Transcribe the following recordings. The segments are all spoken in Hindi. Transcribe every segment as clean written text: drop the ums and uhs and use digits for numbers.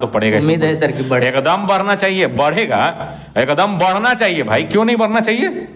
तो पड़ेगा। उम्मीद है सर कि बढ़े, एकदम बढ़ना चाहिए, बढ़ेगा, एकदम बढ़ना चाहिए भाई, क्यों नहीं बढ़ना चाहिए?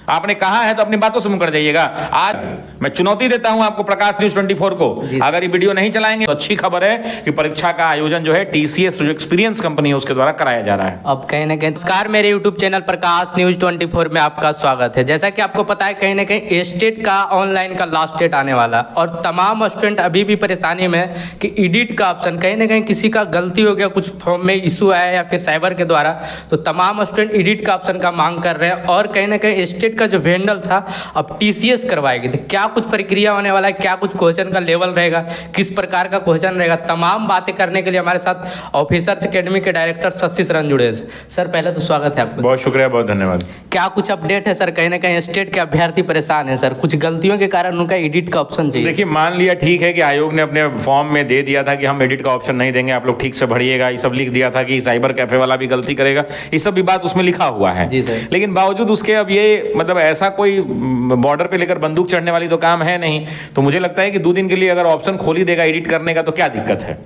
आपने कहा है तो अपनी बातों से मुकर जाइएगा। आज मैं चुनौती देता हूं आपको, प्रकाश न्यूज 24 को, अगर ये वीडियो नहीं चलाएंगे तो अच्छी खबर है कि परीक्षा का आयोजन जो है टीसीएस जो एक्सपीरियंस कंपनी है उसके द्वारा कराया जा रहा है। अब कहीं ना कहीं नमस्कार, मेरे यूट्यूब चैनल प्रकाश न्यूज 24 में आपका स्वागत है। जैसा कि आपको पता है कहीं ना कहीं स्टेट का ऑनलाइन का लास्ट डेट आने वाला और तमाम स्टूडेंट अभी भी परेशानी में है कि एडिट का ऑप्शन कहीं ना कहीं किसी का गलती हो गया, कुछ फॉर्म में इशू आया या फिर साइबर के द्वारा, तो तमाम स्टूडेंट एडिट का ऑप्शन का मांग कर रहे हैं और कहीं ना कहीं स्टेट का जो वेंडर था अब टीसीएस करवाएगी। तो क्या कुछ प्रक्रिया होने वाला है, क्या कुछ क्वेश्चन का लेवल रहेगा, किस प्रकार का क्वेश्चन रहेगा, तमाम बातें करने के लिए हमारे साथ ऑफिसर्स एकेडमी के डायरेक्टर शशि शरण जुड़े हैं। सर पहले तो स्वागत है आपका। बहुत शुक्रिया, बहुत धन्यवाद। क्या कुछ अपडेट है सर? कहीं ना कहीं स्टेट के अभ्यर्थी परेशान है सर, कुछ गलतियों के कारण उनका एडिट का ऑप्शन चाहिए। देखिए, मान लिया ठीक है कि आयोग ने अपने फॉर्म में दे दिया था कि हम एडिट का ऑप्शन नहीं देंगे, आप लोग ठीक से भरिएगा, ये सब लिख दिया था कि साइबर कैफे वाला भी गलती करेगा, ये सब भी बात उसमें लिखा हुआ है जी सर। लेकिन बावजूद उसके अब ये मतलब ऐसा कोई बॉर्डर पे लेकर बंदूक चढ़ने वाली तो काम है नहीं। तो मुझे लगता है कि 2 दिन के लिए अगर ऑप्शन खोल ही देगा एडिट करने का तो क्या दिक्कत है?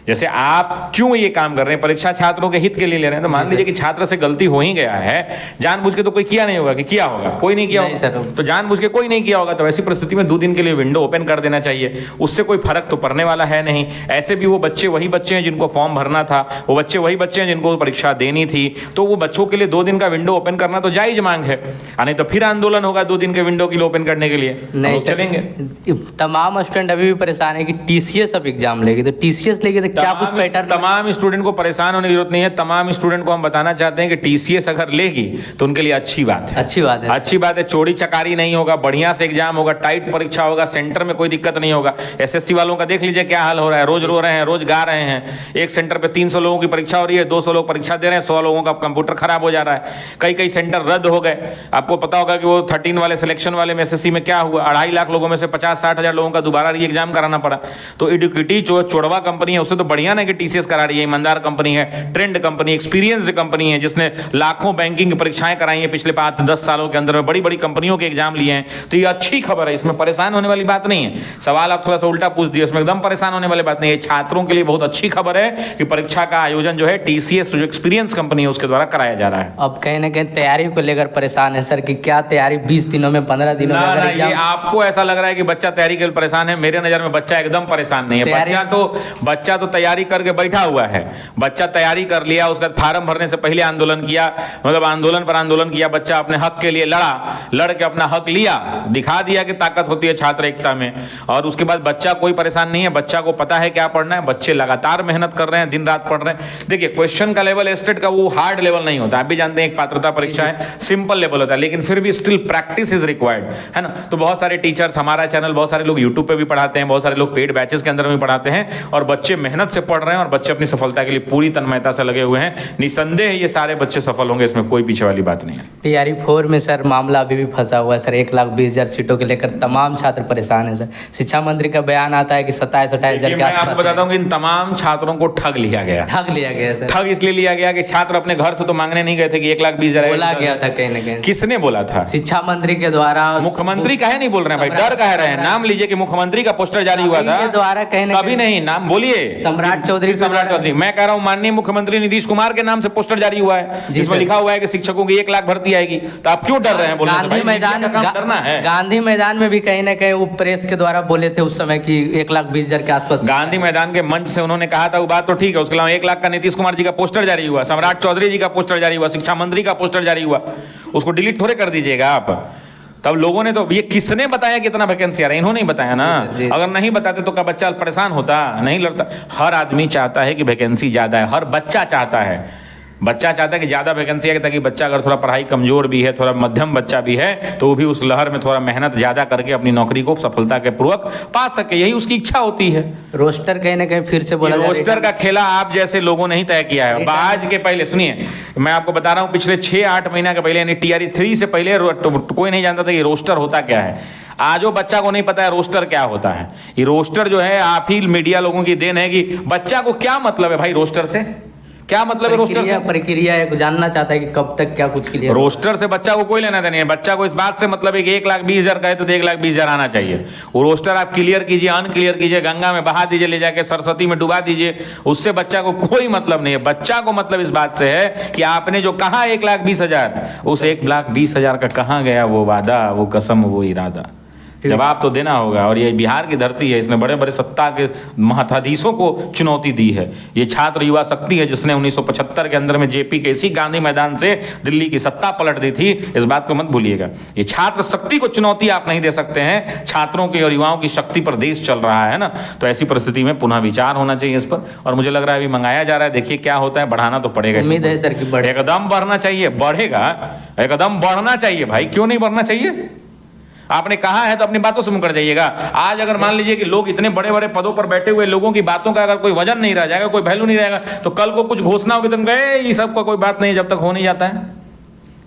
जैसे आप क्यों ये काम कर रहे हैं, परीक्षा छात्रों के हित के लिए ले रहे हैं, तो मान लीजिए कि छात्र से गलती हो ही गया है, जानबूझ के तो कोई किया नहीं होगा, कि किया होगा कोई नहीं किया होगा, तो जानबूझ के कोई नहीं किया होगा, तो ऐसी परिस्थिति में 2 दिन के लिए विंडो ओपन कर देना चाहिए, उससे कोई फर्क तो पड़ने वाला है नहीं। ऐसे भी वो बच्चे वही बच्चे हैं जिनको फॉर्म भरना था, वो बच्चे वही बच्चे हैं जिनको परीक्षा देनी थी, तो वो बच्चों के लिए 2 दिन का विंडो ओपन करना तो जायज मांग है। नहीं तो फिर आंदोलन होगा 2 दिन के विंडो के लिए ओपन करने के लिए, नहीं चलेंगे। तमाम स्टूडेंट अभी भी परेशान है कि टीसीएस अब एग्जाम लेगी, तो टीसीएस लेगी तो क्या कुछ पैटर्न? तमाम स्टूडेंट को परेशान होने की जरूरत नहीं है। तमाम स्टूडेंट को हम बताना चाहते हैं कि टीसीएस अगर लेगी तो उनके लिए अच्छी बात है, अच्छी बात है, अच्छी बात है। चोरी चकारी नहीं होगा, बढ़िया से एग्जाम होगा, टाइट परीक्षा होगा, सेंटर में कोई दिक्कत नहीं होगा। एसएससी वालों का देख लीजिए क्या हाल हो रहा है, रोज रो रहे हैं, रोज गा रहे हैं। एक सेंटर पे 300 लोगों की परीक्षा हो रही है, 200 लोग परीक्षा दे रहे हैं, 100 लोगों का कंप्यूटर खराब हो जा रहा है, कई सेंटर रद्द हो गए। आपको पता होगा कि वो 13 वाले सिलेक्शन वाले में एसएससी में क्या हुआ, 2.5 लाख लोगों में से 50-60 हजार लोगों का दोबारा री एग्जाम कराना पड़ा। तो एडुकेटी जो चोड़वा कंपनी है उससे तो बढ़िया ना कि टीसीएस करा रही है, ईमानदार कंपनी है, ट्रेंड कंपनी, एक्सपीरियंस्ड कंपनी है, जिसने लाखों बैंकिंग परीक्षाएं कराई हैं पिछले 5-10 सालों के अंदर में, बड़ी बड़ी कंपनियों के एग्जाम लिए हैं। तो ये अच्छी खबर है, इसमें परेशान होने वाली बात नहीं है। सवाल आप थोड़ा सा उल्टा पूछ दिए, इसमें एकदम परेशान होने वाली बात नहीं है। छात्रों के लिए बहुत अच्छी खबर है कि परीक्षा का आयोजन जो है टीसीएस जो एक्सपीरियंस कंपनी है उसके द्वारा कराया जा रहा है। अब कहीं ना कहीं तैयारी को लेकर परेशान है सर कि क्या तैयारी 20 दिनों में 15 दिनों में अगर ये आपको ऐसा लग रहा है कि बच्चा तैयारी के लिए परेशान है, मेरे नजर में बच्चा एकदम परेशान नहीं है। बच्चा तो तैयारी करके बैठा हुआ है, बच्चा तैयारी कर लिया, उसका फार्म भरने से पहले आंदोलन किया, मतलब आंदोलन पर आंदोलन किया, बच्चा अपने हक के लिए लड़ के अपना हक लिया, दिखा दिया कि ताकत होती है छात्र एकता में। और उसके बाद बच्चा कोई परेशान नहीं है, बच्चा को पता है क्या पढ़ना है, बच्चे लगातार मेहनत कर रहे हैं, दिन रात पढ़ रहे हैं। देखिए, क्वेश्चन का लेवल स्टेट का वो हार्ड लेवल नहीं होता, आप भी जानते हैं, एक पात्रता परीक्षा है, सिंपल लेवल होता है, लेकिन फिर भी स्टिल प्रैक्टिस इज रिक्वायर्ड, है ना। तो बहुत सारे टीचर्स, हमारा चैनल, बहुत सारे लोग यूट्यूब पे भी पढ़ाते हैं, बहुत सारे लोग पेड बैचेस के अंदर भी पढ़ाते हैं, और बच्चे मेहनत से पढ़ रहे हैं और बच्चे अपनी सफलता के लिए पूरी तन्मयता से लगे हुए हैं। निसंदेह ये सारे बच्चे सफल होंगे, इसमें कोई पीछे वाली बात नहीं है। टीआरई 4 में सर मामला अभी भी फंसा हुआ है सर, 1,20,000 सीटों के लेकर तमाम छात्र परेशान है सर। शिक्षा मंत्री का बयान आता है कि 27,000 के आसपास। आपको बताता हूँ कि इन तमाम छात्रों को ठग लिया गया सर। ठग इसलिए लिया गया कि छात्र अपने घर से तो मांगने नहीं गए थे कि 1,20,000 बोला गया था कहीं ना कहीं। किसने बोला था? शिक्षा मंत्री के द्वारा। मुख्यमंत्री काहे नहीं बोल रहे हैं भाई, डर काहे रहे हैं? नाम लीजिए कि मुख्यमंत्री का पोस्टर जारी हुआ था द्वारा, कहीं सभी नहीं, नाम बोलिए। सम्राट चौधरी। मैं कह रहा हूँ माननीय मुख्यमंत्री नीतीश कुमार के नाम से पोस्टर जारी हुआ है, जिसमें लिखा हुआ है कि शिक्षकों की 1 लाख भर्ती आएगी। तो आप क्यों डर रहे हैं बोलने से? गांधी मैदान डरना है। गांधी मैदान में भी कहीं ना कहीं वो प्रेस के द्वारा बोले थे उस समय कि 1,20,000 के आसपास। गांधी मैदान के मंच से उन्होंने कहा था, वो बात तो ठीक है, उसके अलावा 1 लाख का नीतीश कुमार जी का पोस्टर जारी हुआ, सम्राट चौधरी जी का पोस्टर जारी हुआ, शिक्षा मंत्री का पोस्टर जारी हुआ, उसको डिलीट थोड़े कर दीजिएगा आप। तब लोगों ने तो, ये किसने बताया कितना वैकेंसी आ रहा है? इन्होंने ही बताया ना। अगर नहीं बताते तो क्या बच्चा परेशान होता? नहीं लड़ता। हर आदमी चाहता है कि वैकेंसी ज्यादा है, हर बच्चा चाहता है, बच्चा चाहता है कि ज़्यादा वैकेंसी आए, ताकि बच्चा अगर थोड़ा पढ़ाई कमजोर भी है, थोड़ा मध्यम बच्चा भी है, तो वो भी उस लहर में थोड़ा मेहनत ज़्यादा करके अपनी नौकरी को सफलता के पूर्वक पा सके, यही उसकी इच्छा होती है। रोस्टर कहीं ना कहीं फिर से बोला, रोस्टर का खेला आप जैसे लोगों ने ही तय किया है। आज के पहले सुनिए, मैं आपको बता रहा हूँ, पिछले 6-8 महीना के पहले, यानी टीआरई 3 से पहले कोई नहीं जानता था कि रोस्टर होता क्या है। आज वो बच्चा को नहीं पता है रोस्टर क्या होता है। ये रोस्टर जो है, आप ही मीडिया लोगों की देन है कि बच्चा को क्या मतलब है भाई रोस्टर से, क्या मतलब है रोस्टर से? प्रक्रिया है, जानना चाहता है कि कब तक क्या कुछ क्लियर। रोस्टर से बच्चा को कोई लेना देना नहीं है। बच्चा को इस बात से मतलब है कि 1,20,000 का है तो 1,20,000 आना चाहिए। वो रोस्टर आप क्लियर कीजिए, अनक्लियर कीजिए, गंगा में बहा दीजिए, ले जाके सरस्वती में डुबा दीजिए, उससे बच्चा को कोई मतलब नहीं है। बच्चा को मतलब इस बात से है कि आपने जो कहा 1,20,000, उस 1,20,000 का कहाँ गया वो वादा, वो कसम, वो इरादा? जवाब तो देना होगा। और ये बिहार की धरती है, इसने बड़े बड़े सत्ता के महाधीशों को चुनौती दी है। ये छात्र युवा शक्ति है जिसने 1975 के अंदर में जेपी के इसी गांधी मैदान से दिल्ली की सत्ता पलट दी थी, इस बात को मत भूलिएगा। ये छात्र शक्ति को चुनौती आप नहीं दे सकते हैं। छात्रों की और युवाओं की शक्ति पर देश चल रहा है ना, तो ऐसी परिस्थिति में पुनः विचार होना चाहिए इस पर। और मुझे लग रहा है अभी मंगाया जा रहा है, देखिए क्या होता है। बढ़ाना तो पड़ेगा, उम्मीद है सर कि बढ़े, एकदम बढ़ना चाहिए, बढ़ेगा, एकदम बढ़ना चाहिए भाई, क्यों नहीं बढ़ना चाहिए? आपने कहा है तो अपनी बातों से मुकर जाइएगा। आज अगर मान लीजिए कि लोग इतने बड़े बड़े पदों पर बैठे हुए लोगों की बातों का अगर कोई वजन नहीं रह जाएगा, कोई वैल्यू नहीं रहेगा, तो कल को कुछ घोषणा होगी तुम गए, ये सब का कोई बात नहीं जब तक हो नहीं जाता है।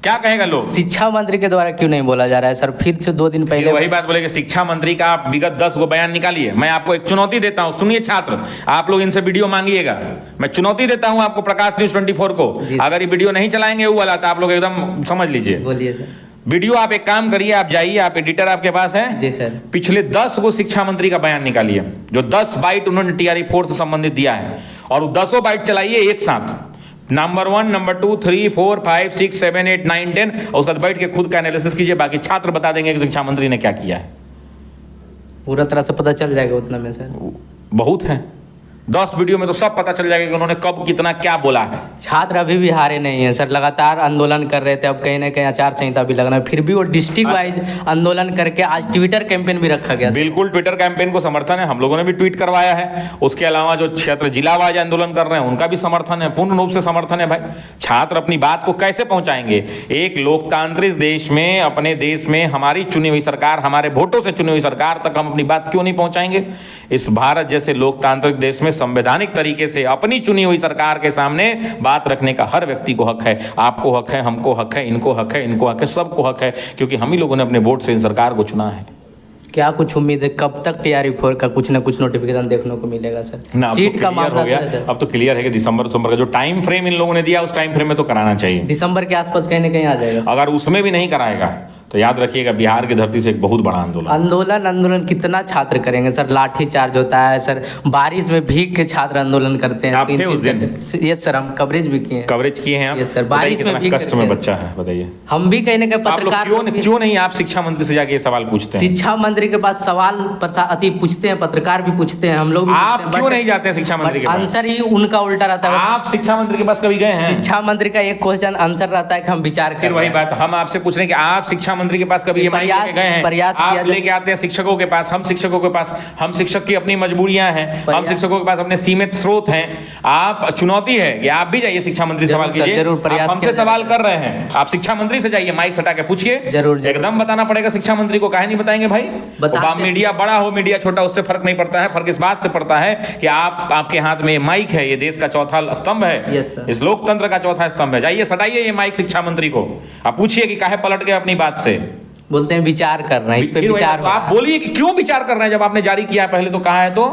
क्या कहेगा लोग? शिक्षा मंत्री के द्वारा क्यों नहीं बोला जा रहा है सर? फिर से 2 दिन पहले वही बात बोले कि शिक्षा मंत्री का आप विगत 10 गो बयान निकालिए। मैं आपको एक चुनौती देता हूं, सुनिए छात्र, आप लोग इनसे वीडियो मांगिएगा। मैं चुनौती देता हूं आपको, प्रकाश न्यूज 24 को, अगर ये वीडियो नहीं चलाएंगे वो वाला, तो आप लोग एकदम समझ लीजिए। बोलिए सर। वीडियो आप एक काम करिए, आप जाइए, आप एडिटर आपके पास है जी सर, पिछले 10 गो शिक्षा मंत्री का बयान निकालिए, जो 10 बाइट उन्होंने टीआरई 4 से संबंधित दिया है, और 10 बाइट चलाइए एक साथ, नंबर 1, नंबर 2, 3, 4, 5, 6, 7, 8, 9, 10, और उसके बाद बैठ के खुद का एनालिसिस कीजिए। बाकी छात्र बता देंगे कि शिक्षा मंत्री ने क्या किया है। पूरा तरह से पता चल जाएगा उतना में सर। बहुत है, 10 वीडियो में तो सब पता चल जाएगा कि उन्होंने कब कितना क्या बोला है। छात्र अभी भी हारे नहीं है सर, लगातार आंदोलन कर रहे थे। अब कहीं ना कहीं आचार संहिता भी लगना है, फिर भी वो डिस्ट्रिक्ट वाइज आंदोलन करके आज ट्विटर कैंपेन भी रखा गया। बिल्कुल, ट्विटर कैंपेन को समर्थन है, हम लोगों ने भी ट्वीट करवाया है। उसके अलावा जो क्षेत्र जिला वाइज आंदोलन कर रहे हैं उनका भी समर्थन है, पूर्ण रूप से समर्थन है भाई। छात्र अपनी बात को कैसे पहुंचाएंगे? एक लोकतांत्रिक देश में, अपने देश में हमारी चुनी हुई सरकार, हमारे वोटों से चुनी हुई सरकार तक हम अपनी बात क्यों नहीं पहुंचाएंगे? इस भारत जैसे लोकतांत्रिक देश में संवैधानिक तरीके से अपनी चुनी हुई सरकार के सामने बात रखने का हर व्यक्ति को हक है। आपको हक है, हमको हक है, इनको हक है, इनको हक है, सबको हक है, क्योंकि हम ही लोगों ने अपने वोट से इन सरकार को चुना है। क्या कुछ उम्मीद है कब तक टीआरई 4 का कुछ ना कुछ नोटिफिकेशन देखने को मिलेगा सर? ना, सीट का मामला हो गया, अब तो क्लियर है कि दिसंबर का जो टाइम फ्रेम इन लोगों ने दिया, उस टाइम फ्रेम में तो कराना चाहिए। दिसंबर के आसपास कहीं ना कहीं आ जाएगा। अगर उसमें भी नहीं कराएगा तो याद रखिएगा बिहार की धरती से एक बहुत बड़ा आंदोलन कितना छात्र करेंगे सर? लाठी चार्ज होता है सर, बारिश में भीग के छात्र आंदोलन करते हैं। आप थे उस दिन? ये सर हम कवरेज भी किए हैं। कवरेज किए हैं आप? ये सर, बारिश में भीग कष्ट में बच्चा है, बताइए। हम भी कहीं ना कहीं पत्रकार, क्यों नहीं आप शिक्षा मंत्री से जाके ये सवाल पूछते हैं? शिक्षा मंत्री के पास सवाल अति पूछते हैं, पत्रकार भी पूछते हैं, हम लोग भी। आप क्यों नहीं जाते हैं शिक्षा मंत्री के पास? आंसर ही उनका उल्टा रहता है। आप शिक्षा मंत्री के पास कभी गए हैं? शिक्षा मंत्री का एक क्वेश्चन आंसर रहता है कि हम विचार करें। वही बात हम आपसे पूछ रहे हैं कि आप शिक्षा मंत्री के पास कभी गए हैं? आप लेके आते हैं शिक्षकों के पास, हम शिक्षकों के पास, हम शिक्षक की अपनी मजबूरियां हैं, हम शिक्षकों के पास अपने सीमित स्रोत हैं। आप चुनौती है कि आप भी जाइए शिक्षा मंत्री सवाल कीजिए। हमसे सवाल कर रहे हैं, आप शिक्षा मंत्री से जाइए, माइक सटा के पूछिए, जरूर एकदम बताना पड़ेगा शिक्षा मंत्री को। काहे नहीं बताएंगे भाई? मीडिया बड़ा हो मीडिया छोटा, उससे फर्क नहीं पड़ता है। फर्क इस बात से पड़ता है कि आपके हाथ में माइक है, ये देश का चौथा स्तंभ है, इस लोकतंत्र का चौथा स्तंभ है। जाइए सटाइए ये माइक शिक्षा मंत्री को, आप पूछिए कि काहे पलट गए अपनी बात से। बोलते हैं विचार कर रहे हैं, इस पे विचार। तो आप बोलिए कि क्यों विचार कर रहे हैं, जब आपने जारी किया पहले तो कहा है, तो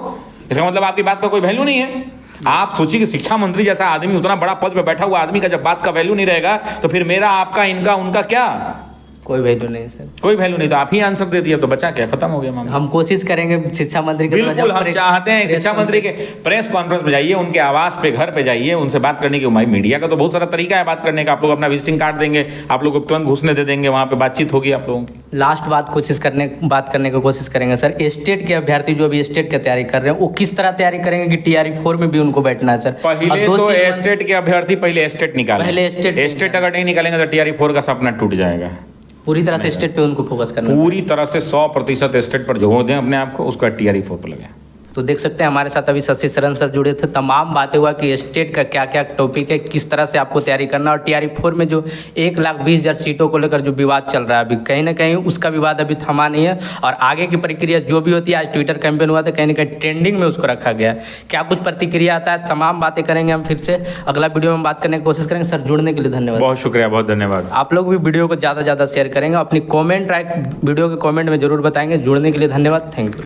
इसका मतलब आपकी बात का कोई वैल्यू नहीं है। आप सोचिए कि शिक्षा मंत्री जैसा आदमी, उतना बड़ा पद पे बैठा हुआ आदमी का जब बात का वैल्यू नहीं रहेगा, तो फिर मेरा, आपका, इनका, उनका क्या? कोई वैल्यू नहीं सर, कोई वैल्यू नहीं। तो आप ही आंसर दे दिए तो बचा क्या, खत्म हो गया मामला। हम कोशिश करेंगे शिक्षा मंत्री के, बिल्कुल हम चाहते हैं शिक्षा मंत्री के प्रेस कॉन्फ्रेंस पे जाइए, उनके आवास पे, घर पे जाइए, उनसे बात करने की। मीडिया का तो बहुत सारा तरीका है बात करने का। आप लोग अपना विजिटिंग कार्ड देंगे, आप लोग को तुरंत घुसने दे देंगे, वहाँ पे बातचीत होगी आप लोगों की। लास्ट बात करने की कोशिश करेंगे सर, स्टेट के अभ्यर्थी जो अभी स्टेट की तैयारी कर रहे हैं, वो किस तरह तैयारी करेंगे कि टीआरई 4 में भी उनको बैठना है सर? पहले तो स्टेट के अभ्यर्थी पहले स्टेट निकालें, पहले स्टेट अगर नहीं निकालेंगे तो टीआरई 4 का सपना टूट जाएगा। पूरी तरह से स्टेट पे उनको फोकस करना, पूरी तरह से 100% स्टेट पर जोड़ दें अपने आप को, उसका टीआरई 4 पर लगे। तो देख सकते हैं हमारे साथ अभी शशि शरण सर जुड़े थे। तमाम बातें हुआ कि स्टेट का क्या क्या टॉपिक है, किस तरह से आपको तैयारी करना, और टीआरई 4 में जो 1,20,000 सीटों को लेकर जो विवाद चल रहा है अभी, कहीं ना कहीं उसका विवाद अभी थमा नहीं है। और आगे की प्रक्रिया जो भी होती है, आज ट्विटर कैंपेन हुआ था, कहीं ना कहीं ट्रेंडिंग में उसको रखा गया है। क्या कुछ प्रतिक्रिया आता है, तमाम बातें करेंगे हम। फिर से अगला वीडियो में बात करने की कोशिश करेंगे। सर जुड़ने के लिए धन्यवाद। बहुत शुक्रिया, बहुत धन्यवाद। आप लोग भी वीडियो को ज़्यादा से ज़्यादा शेयर करेंगे, अपनी कॉमेंट वीडियो के कॉमेंट में जरूर बताएंगे। जुड़ने के लिए धन्यवाद, थैंक यू।